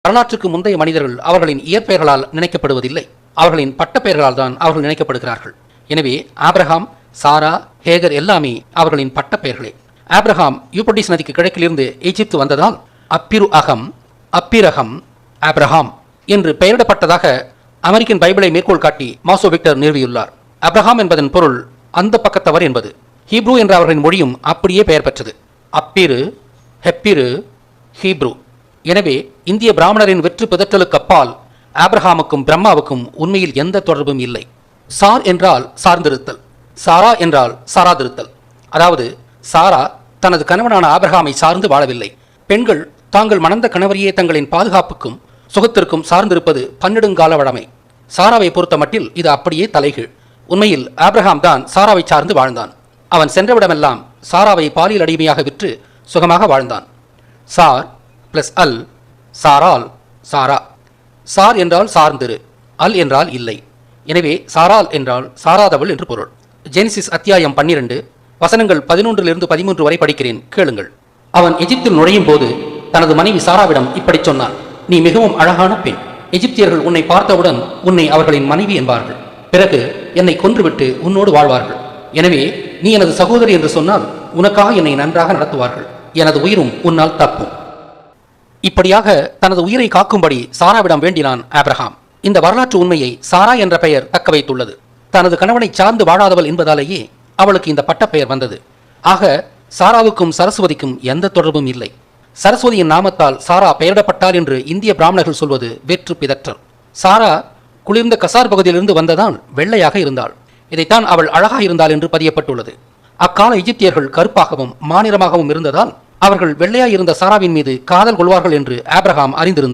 வரலாற்றுக்கு முந்தைய மனிதர்கள் அவர்களின் இயற்பெயர்களால் நினைக்கப்படுவதில்லை, அவர்களின் பட்டப்பெயர்களால் தான் அவர்கள் நினைக்கப்படுகிறார்கள். எனவே ஆபிரகாம், சாரா, ஹேகர் எல்லாமே அவர்களின் பட்டப்பெயர்களே. ஆபிரகாம் யூப்ரட்டிஸ் நதிக்கு கிழக்கிலிருந்து எகிப்து வந்ததால் அப்பிரு அகம், அப்பிரகம், ஆபிரகாம் என்று பெயரிடப்பட்டதாக அமெரிக்கன் பைபிளை மேற்கோள் காட்டி மாசோ விக்டர் நிறுவியுள்ளார். அப்ரஹாம் என்பதன் பொருள் அந்த பக்கத்தவர் என்பது. ஹீப்ரு என்ற அவர்களின் மொழியும் அப்படியே பெயர் பெற்றது. அப்பிரு, ஹெப்பிரு, ஹீப்ரு. எனவே இந்திய பிராமணரின் வெற்று பிதற்றலுக்கு அப்பால் ஆபிரஹாமுக்கும் பிரம்மாவுக்கும் உண்மையில் எந்த தொடர்பும் இல்லை. சார் என்றால் சார்ந்திருத்தல், சாரா என்றால் சாராதிருத்தல். அதாவது சாரா தனது கணவனான ஆபிரஹாமை சார்ந்து வாழவில்லை. பெண்கள் தாங்கள் மணந்த கணவரையே தங்களின் பாதுகாப்புக்கும் சுகத்திற்கும் சார்ந்திருப்பது பன்னெடுங்கால வழமை. சாராவை பொறுத்த மட்டில் இது அப்படியே தலைகீழ். உண்மையில் ஆபிரஹாம் தான் சாராவை சார்ந்து வாழ்ந்தான். அவன் சென்றவிடமெல்லாம் சாராவை பாலியல் அடிமையாக விற்று சுகமாக வாழ்ந்தான். சார் பிளஸ் அல், சாரால், சாரா. சார் என்றால் சார்ந்திரு, அல் என்றால் இல்லை. எனவே சாரால் என்றால் சாராதவள் என்று பொருள். ஜெனிசிஸ் அத்தியாயம் 12 வசனங்கள் 11 - 13 வரை படிக்கிறேன், கேளுங்கள். அவன் எகிப்தில் நுழையும் போது தனது மனைவி சாராவிடம் இப்படி சொன்னான்: நீ மிகவும் அழகான பெண். எகிப்தியர்கள் உன்னை பார்த்தவுடன் உன்னை அவர்களின் மனைவி என்பார்கள். பிறகு என்னை கொன்றுவிட்டு உன்னோடு வாழ்வார்கள். எனவே நீ எனது சகோதரி என்று சொன்னால் உனக்காக என்னை நன்றாக நடத்துவார்கள். எனது உயிரும் உன்னால் தப்பும். இப்படியாக தனது உயிரை காக்கும்படி சாராவிடம் வேண்டினான் ஆபிரகாம். இந்த வரலாற்று உண்மையை சாரா என்ற பெயர் தக்க வைத்துள்ளது. தனது கணவனை சார்ந்து வாழாதவள் என்பதாலேயே அவளுக்கு இந்த பட்டப்பெயர் வந்தது. ஆக சாராவுக்கும் சரஸ்வதிக்கும் எந்த தொடர்பும் இல்லை. சரஸ்வதியின் நாமத்தால் சாரா பெயரிடப்பட்டார் என்று இந்திய பிராமணர்கள் சொல்வது வெற்று பிதற்றல். சாரா குளிர்ந்த கசார் பகுதியிலிருந்து வந்ததால் வெள்ளையாக இருந்தாள். இதைத்தான் அவள் அழகாக இருந்தாள் என்று பதியப்பட்டுள்ளது. அக்கால எகிப்தியர்கள் கருப்பாகவும் மாநிறமாகவும் இருந்ததால் அவர்கள் வெள்ளையாய் இருந்த சாராவின் மீது காதல் கொள்வார்கள் என்று ஆபிரகாம் அறிந்திருந்தார்.